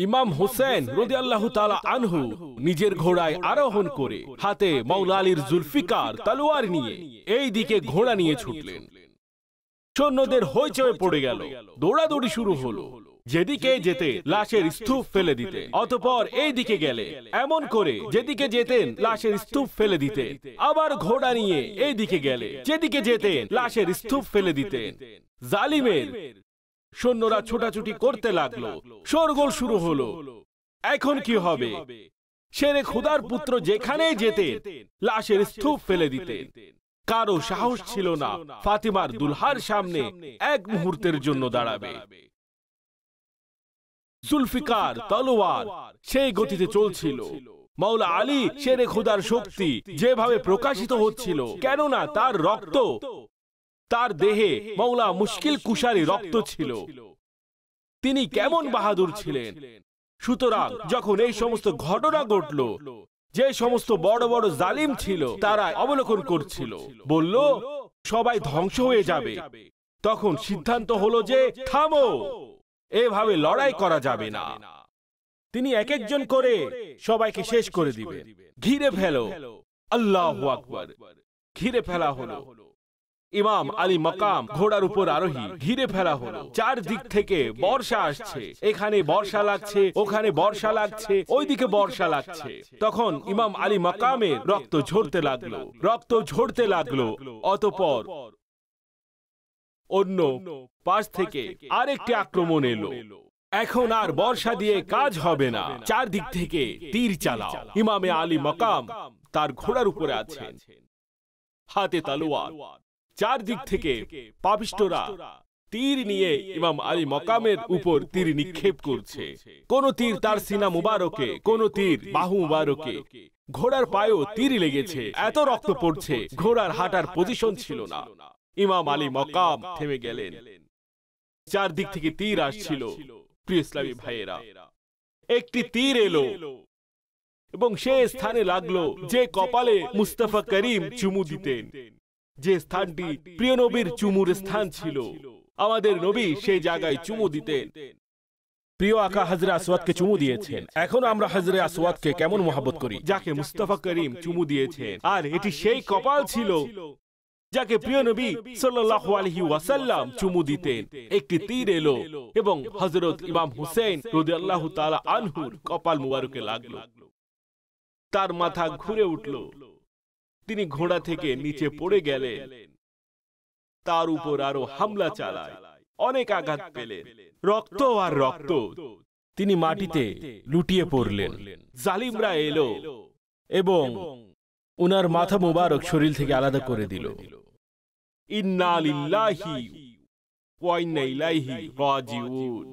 ইমাম হুসেন রাদিয়াল্লাহু তাআলা আনহু নিজের ঘোড়ায় আরোহণ করে হাতে মাওলা আলীর জুলফিকার তলোয়ার নিয়ে এই দিকে ঘোড়া নিয়ে ছুটলেন। সৈন্যদের হইচই পড়ে গেল, দৌড়াদৌড়ি শুরু হলো। যেদিকে যেতে লাশের স্তূপ ফেলে দিতে, অতঃপর এই দিকে গেলে এমন করে যেদিকে যেতেন লাশের স্তূপ ফেলে দিতেন, আবার ঘোড়া নিয়ে এই দিকে গেলে যেদিকে যেতেন লাশের স্তূপ ফেলে দিতেন। জালিমের সৈন্যরা ছোটাছুটি করতে লাগলো, শোরগোল শুরু হলো। এখন কি হবে? শেরে খুদার পুত্র যেখানেই যেতেন লাশের স্তূপ ফেলে দিতেন। কারো সাহস ছিল না ফাতিমার দুলহার সামনে এক মুহূর্তের জন্য দাঁড়াবে। জুলফিকার তলোয়ার সেই গতিতে চলছিল। মাওলা আলী শেরে খুদার শক্তি যেভাবে প্রকাশিত হচ্ছিল, কেননা তার রক্ত, তার দেহে মাওলা মুশকিল কুশারি রক্ত ছিল। তিনি কেমন বাহাদুর ছিলেন। সুতরাং যখন এই সমস্ত ঘটনা ঘটল, যে সমস্ত বড় বড় জালিম ছিল তারা অবলোকন করছিল, বলল সবাই ধ্বংস হয়ে যাবে, তখন সিদ্ধান্ত হলো যে থামো, এভাবে লড়াই করা যাবে না। তিনি এক একজন করে সবাইকে শেষ করে দিবেন। ঘিরে ফেলো। আল্লাহু আকবার। ঘিরে ফেলা হলো। ইমাম আলী মাকাম ঘোড়ার উপর আরোহী, ঘিরে ফেলা হলো। চারদিক থেকে বর্ষা আসছে, এখানে বর্ষা লাগছে, ওখানে বর্ষা লাগছে, ওইদিকে বর্ষা লাগছে। তখন ইমাম আলী মাকামের রক্ত ঝরতে লাগলো, রক্ত ঝরতে লাগলো। অতঃপর অন্য পাশ থেকে আরেকটি আক্রমণ এলো। এখন আর বর্ষা দিয়ে কাজ হবে না, চারদিক থেকে তীর চালাও। ইমামে আলী মাকাম তার ঘোড়ার উপরে আছেন, হাতে তলোয়ার। চারদিক থেকে পাপিষ্ঠরা তীর নিয়ে ইমাম আলী মাকামের উপর তীর নিক্ষেপ করছে। কোন তীর তার সিনা মুবারকে, কোন তীর বাহু মুবারকে। ঘোড়ার পায়েও তীর লেগেছে, এত রক্ত পড়ছে, ঘোড়ার হাঁটার পজিশন ছিল না। ইমাম আলী মাকাম থেমে গেলেন। চারদিক থেকে তীর আসছিল। প্রিয় ইসলামী ভাইয়েরা, একটি তীর এলো এবং সে স্থানে লাগলো যে কপালে মুস্তাফা করিম চুমু দিতেন, যে স্থানটি প্রিয় নবীর চুমুর স্থান ছিল। আমাদের নবী সেই জায়গায় চুমু দিতেন। প্রিয় আকা হযরত আসওয়াদকে চুমু দিয়েছেন। এখন আমরা হযরত আসওয়াদকে কেমন মহব্বত করি, যাকে মুস্তাফা করিম চুমু দিয়েছেন। আর এটি সেই কপাল ছিল যাকে প্রিয় নবী সাল্লাল্লাহু আলাইহি ওয়াসাল্লাম চুমু দিতেন। একটি তীর এলো এবং হযরত ইমাম হুসেন রাদিয়াল্লাহু তাআলা আনহুর কপাল মুবারকে লাগলো। তার মাথা ঘুরে উঠল, তিনি ঘোড়া থেকে নিচে পড়ে গেলেন। তার উপর আরো হামলা চালায়, অনেক আঘাত পেলেন, রক্ত আর রক্ত। তিনি মাটিতে লুটিয়ে পড়লেন। জালিমরা এলো এবং উনার মাথা মুবারক শরীর থেকে আলাদা করে দিল। ইন্না লিল্লাহি ওয়া ইন্না ইলাইহি রাজিউন।